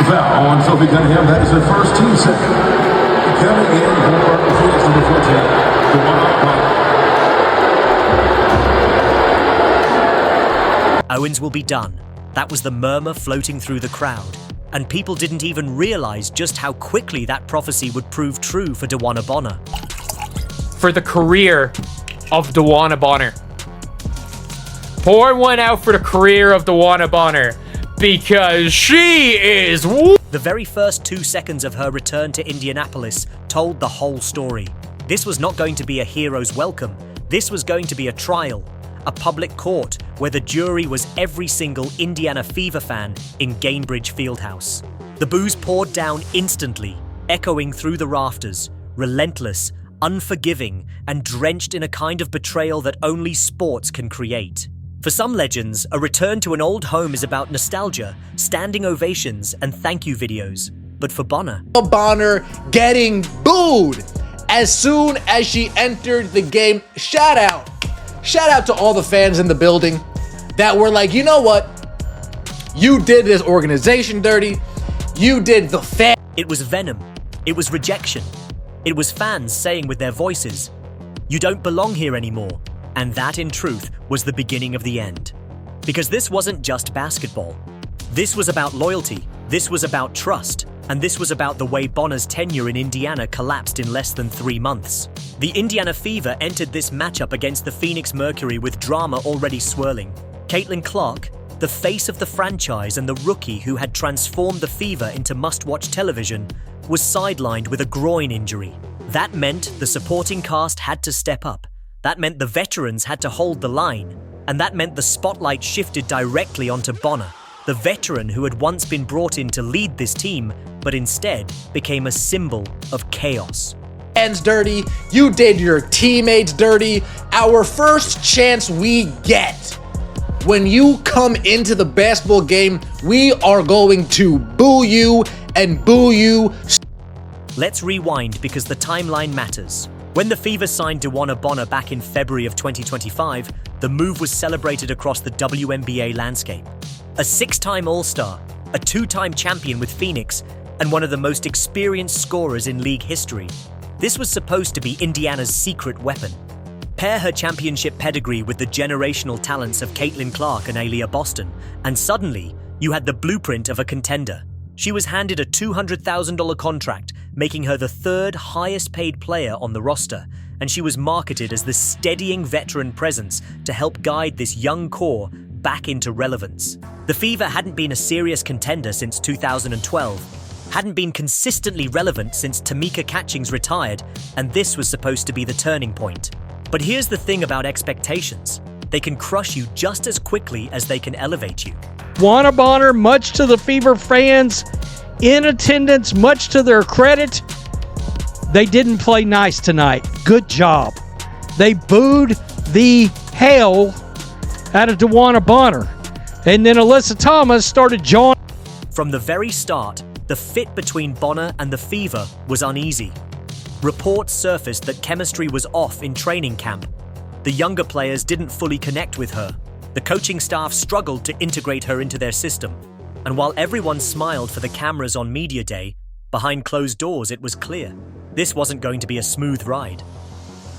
Foul on Sophie Cunningham. That is her first team second. Coming in for Phoenix number 14, DeWanna Bonner. Owens will be done. That was the murmur floating through the crowd. And people didn't even realize just how quickly that prophecy would prove true for DeWanna Bonner. For the career of DeWanna Bonner. Pour one out for the career of DeWanna Bonner, because she is The very first 2 seconds of her return to Indianapolis told the whole story. This was not going to be a hero's welcome. This was going to be a trial, a public court where the jury was every single Indiana Fever fan in Gainbridge Fieldhouse. The boos poured down instantly, echoing through the rafters, relentless, unforgiving, and drenched in a kind of betrayal that only sports can create. For some legends, a return to an old home is about nostalgia, standing ovations, and thank you videos. But for Bonner getting booed as soon as she entered the game. Shout out to all the fans in the building that were like, you know what? You did this organization dirty. You did the fan. It was venom. It was rejection. It was fans saying with their voices, "You don't belong here anymore." And that, in truth, was the beginning of the end. Because this wasn't just basketball. This was about loyalty, this was about trust, and this was about the way Bonner's tenure in Indiana collapsed in less than 3 months. The Indiana Fever entered this matchup against the Phoenix Mercury with drama already swirling. Caitlin Clark, the face of the franchise and the rookie who had transformed the Fever into must-watch television, was sidelined with a groin injury. That meant the supporting cast had to step up. That meant the veterans had to hold the line, and that meant the spotlight shifted directly onto Bonner, the veteran who had once been brought in to lead this team, but instead became a symbol of chaos. Fans dirty, you did your teammates dirty. Our first chance we get. When you come into the basketball game, we are going to boo you and boo you. Let's rewind because the timeline matters. When the Fever signed DeWanna Bonner back in February of 2025, the move was celebrated across the WNBA landscape. A 6-time All-Star, a 2-time champion with Phoenix, and one of the most experienced scorers in league history. This was supposed to be Indiana's secret weapon. Pair her championship pedigree with the generational talents of Caitlin Clark and Aliyah Boston, and suddenly, you had the blueprint of a contender. She was handed a $200,000 contract, making her the 3rd highest paid player on the roster, and she was marketed as the steadying veteran presence to help guide this young core back into relevance. The Fever hadn't been a serious contender since 2012, hadn't been consistently relevant since Tamika Catchings retired, and this was supposed to be the turning point. But here's the thing about expectations. They can crush you just as quickly as they can elevate you. DeWanna Bonner, much to the Fever fans in attendance, much to their credit, they didn't play nice tonight. Good job. They booed the hell out of DeWanna Bonner. And then Alyssa Thomas started joining. From the very start, the fit between Bonner and the Fever was uneasy. Reports surfaced that chemistry was off in training camp. The younger players didn't fully connect with her. The coaching staff struggled to integrate her into their system. And while everyone smiled for the cameras on Media Day, behind closed doors it was clear this wasn't going to be a smooth ride.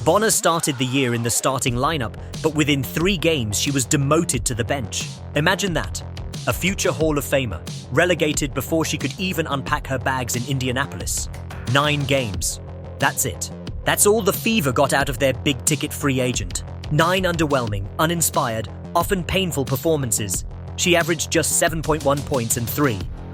Bonner started the year in the starting lineup, but within 3 games she was demoted to the bench. Imagine that. A future Hall of Famer, relegated before she could even unpack her bags in Indianapolis. 9 games. That's it. That's all the Fever got out of their big-ticket free agent. 9 underwhelming, uninspired, often painful performances. She averaged just 7.1 points and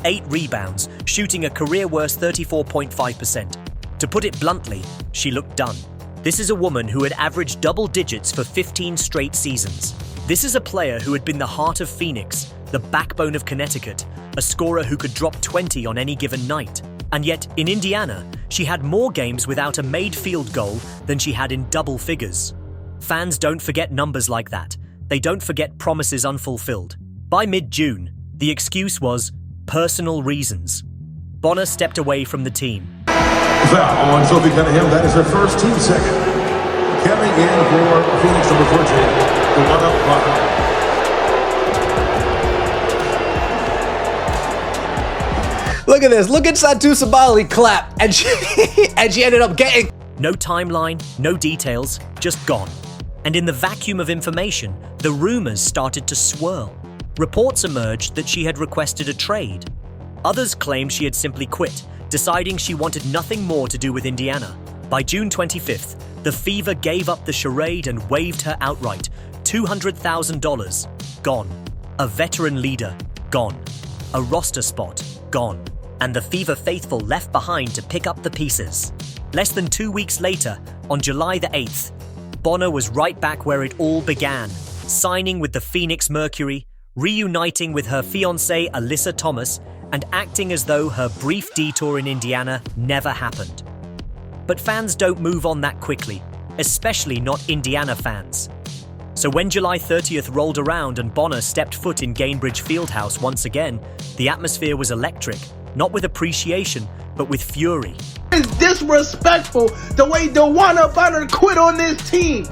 8 rebounds, shooting a career-worst 34.5%. To put it bluntly, she looked done. This is a woman who had averaged double digits for 15 straight seasons. This is a player who had been the heart of Phoenix, the backbone of Connecticut, a scorer who could drop 20 on any given night. And yet, in Indiana, she had more games without a made field goal than she had in double figures. Fans don't forget numbers like that. They don't forget promises unfulfilled. By mid-June, the excuse was personal reasons. Bonner stepped away from the team. Foul on Sophie Cunningham. That is her first team second. Coming in for Phoenix number 14, DeWanna Bonner. Look at this. Look at Satu Sabali clap. And she ended up getting... No timeline, no details, just gone. And in the vacuum of information, the rumors started to swirl. Reports emerged that she had requested a trade. Others claimed she had simply quit, deciding she wanted nothing more to do with Indiana. By June 25th, the Fever gave up the charade and waived her outright. $200,000, gone. A veteran leader, gone. A roster spot, gone. And the Fever faithful left behind to pick up the pieces. Less than 2 weeks later, on July the 8th, Bonner was right back where it all began, signing with the Phoenix Mercury, reuniting with her fiancée Alyssa Thomas, and acting as though her brief detour in Indiana never happened. But fans don't move on that quickly, especially not Indiana fans. So when July 30th rolled around and Bonner stepped foot in Gainbridge Fieldhouse once again, the atmosphere was electric, not with appreciation, but with fury. It's disrespectful the way DeWanna Bonner quit on this team.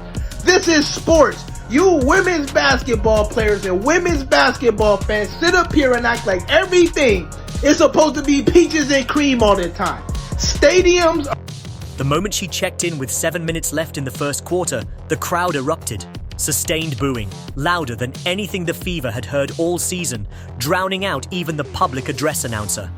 This is sports. You women's basketball players and women's basketball fans sit up here and act like everything is supposed to be peaches and cream all the time. Stadiums. The moment she checked in with 7 minutes left in the first quarter, the crowd erupted. Sustained booing, louder than anything the Fever had heard all season, drowning out even the public address announcer.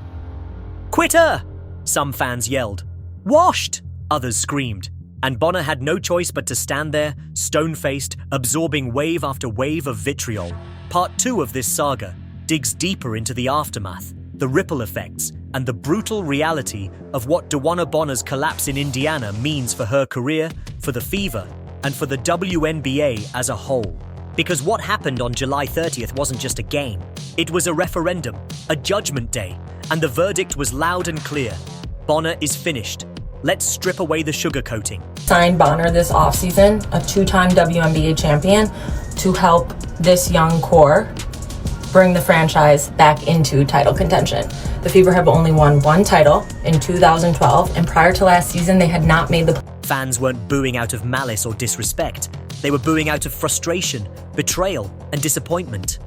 "Quit her!" some fans yelled. "Washed!" others screamed. And Bonner had no choice but to stand there, stone-faced, absorbing wave after wave of vitriol. Part 2 of this saga digs deeper into the aftermath, the ripple effects, and the brutal reality of what DeWanna Bonner's collapse in Indiana means for her career, for the Fever, and for the WNBA as a whole. Because what happened on July 30th wasn't just a game. It was a referendum, a judgment day, and the verdict was loud and clear. Bonner is finished. Let's strip away the sugarcoating. Signed Bonner this offseason, a two-time WNBA champion, to help this young core bring the franchise back into title contention. The Fever have only won one title in 2012, and prior to last season, they had not made the... Fans weren't booing out of malice or disrespect. They were booing out of frustration, betrayal, and disappointment.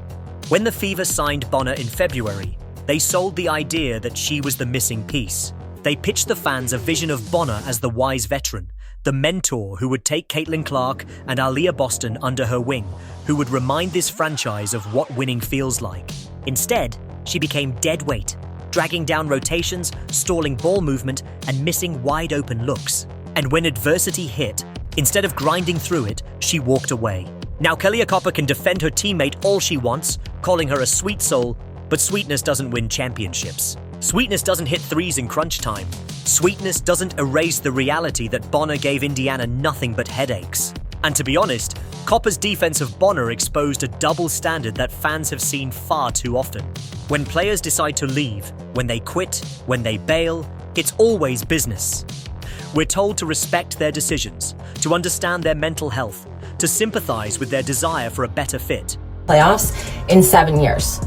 When the Fever signed Bonner in February, they sold the idea that she was the missing piece. They pitched the fans a vision of Bonner as the wise veteran, the mentor who would take Caitlin Clark and Aliyah Boston under her wing, who would remind this franchise of what winning feels like. Instead, she became dead weight, dragging down rotations, stalling ball movement, and missing wide-open looks. And when adversity hit, instead of grinding through it, she walked away. Now Kellya Copper can defend her teammate all she wants, calling her a sweet soul, but sweetness doesn't win championships. Sweetness doesn't hit threes in crunch time. Sweetness doesn't erase the reality that Bonner gave Indiana nothing but headaches. And to be honest, Copper's defense of Bonner exposed a double standard that fans have seen far too often. When players decide to leave, when they quit, when they bail, it's always business. We're told to respect their decisions, to understand their mental health, to sympathize with their desire for a better fit. Playoffs in 7 years.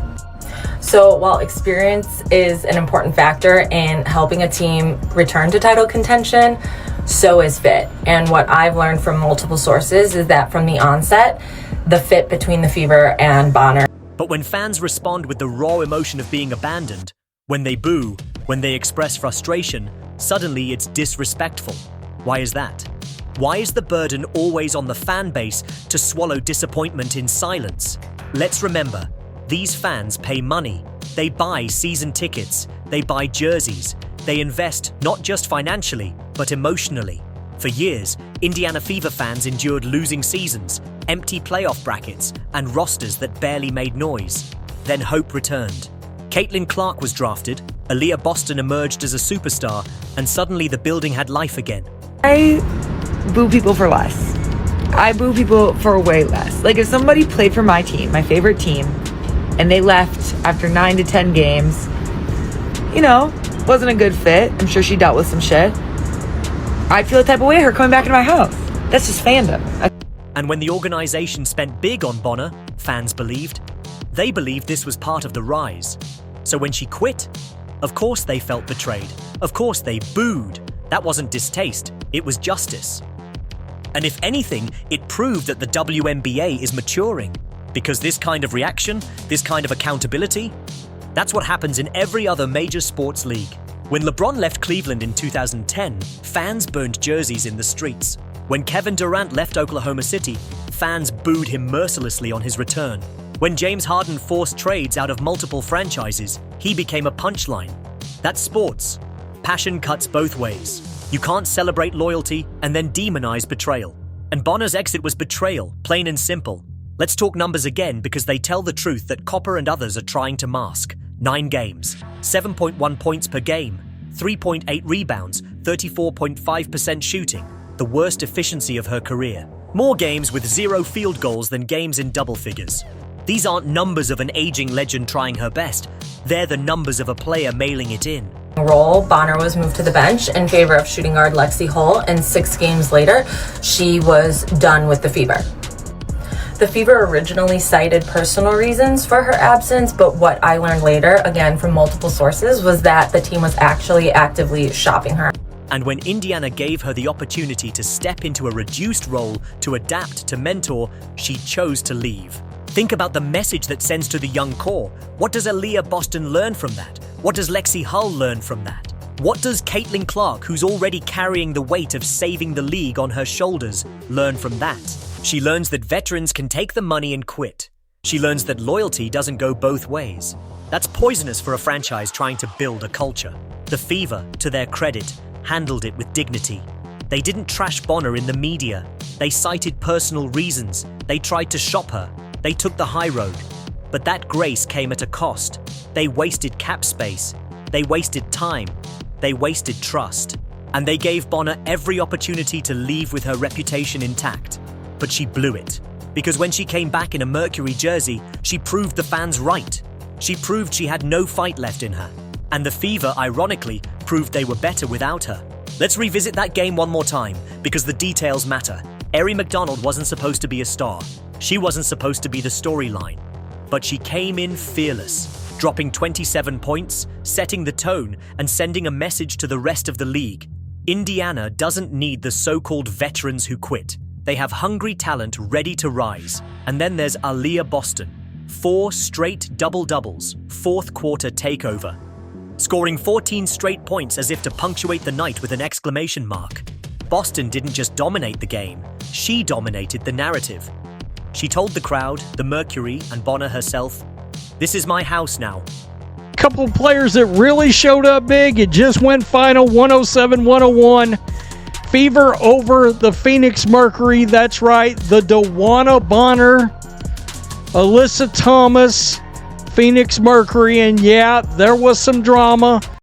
So while experience is an important factor in helping a team return to title contention, so is fit. And what I've learned from multiple sources is that from the onset, the fit between the Fever and Bonner. But when fans respond with the raw emotion of being abandoned, when they boo, when they express frustration, suddenly it's disrespectful. Why is that? Why is the burden always on the fan base to swallow disappointment in silence? Let's remember, these fans pay money. They buy season tickets. They buy jerseys. They invest not just financially, but emotionally. For years, Indiana Fever fans endured losing seasons, empty playoff brackets, and rosters that barely made noise. Then hope returned. Caitlin Clark was drafted, Aliyah Boston emerged as a superstar, and suddenly the building had life again. I boo people for less. I boo people for way less. Like if somebody played for my team, my favorite team, and they left after 9 to 10 games, you know, wasn't a good fit. I'm sure she dealt with some shit. I'd feel the type of way her coming back into my house. That's just fandom. And when the organization spent big on Bonner, fans believed. They believed this was part of the rise. So when she quit, of course they felt betrayed. Of course they booed. That wasn't distaste, it was justice. And if anything, it proved that the WNBA is maturing. Because this kind of reaction, this kind of accountability, That's what happens in every other major sports league. When LeBron left Cleveland in 2010, fans burned jerseys in the streets. When Kevin Durant left Oklahoma City, fans booed him mercilessly on his return. When James Harden forced trades out of multiple franchises, he became a punchline. That's sports. Passion cuts both ways. You can't celebrate loyalty and then demonize betrayal. And Bonner's exit was betrayal, plain and simple. Let's talk numbers again because they tell the truth that Copper and others are trying to mask. 9 games, 7.1 points per game, 3.8 rebounds, 34.5% shooting, the worst efficiency of her career. More games with 0 field goals than games in double figures. These aren't numbers of an aging legend trying her best. They're the numbers of a player mailing it in. Role, Bonner was moved to the bench in favor of shooting guard Lexie Hull, and 6 games later, she was done with the Fever. The Fever originally cited personal reasons for her absence, but what I learned later, again from multiple sources, was that the team was actually actively shopping her. And when Indiana gave her the opportunity to step into a reduced role to adapt to mentor, she chose to leave. Think about the message that sends to the young core. What does Aliyah Boston learn from that? What does Lexie Hull learn from that? What does Caitlin Clark, who's already carrying the weight of saving the league on her shoulders, learn from that? She learns that veterans can take the money and quit. She learns that loyalty doesn't go both ways. That's poisonous for a franchise trying to build a culture. The Fever, to their credit, handled it with dignity. They didn't trash Bonner in the media. They cited personal reasons. They tried to shop her. They took the high road. But that grace came at a cost. They wasted cap space. They wasted time. They wasted trust. And they gave Bonner every opportunity to leave with her reputation intact. But she blew it. Because when she came back in a Mercury jersey, she proved the fans right. She proved she had no fight left in her. And the Fever, ironically, proved they were better without her. Let's revisit that game one more time, because the details matter. Aari McDonald wasn't supposed to be a star. She wasn't supposed to be the storyline. But she came in fearless, dropping 27 points, setting the tone, and sending a message to the rest of the league. Indiana doesn't need the so-called veterans who quit. They have hungry talent ready to rise. And then there's Aliyah Boston. 4 straight double-doubles, fourth quarter takeover. Scoring 14 straight points as if to punctuate the night with an exclamation mark. Boston didn't just dominate the game, she dominated the narrative. She told the crowd, the Mercury, and Bonner herself, "This is my house now." Couple of players that really showed up big. It just went final 107-101. Fever over the Phoenix Mercury. That's right, the DeWanna Bonner, Alyssa Thomas, Phoenix Mercury. And yeah, there was some drama.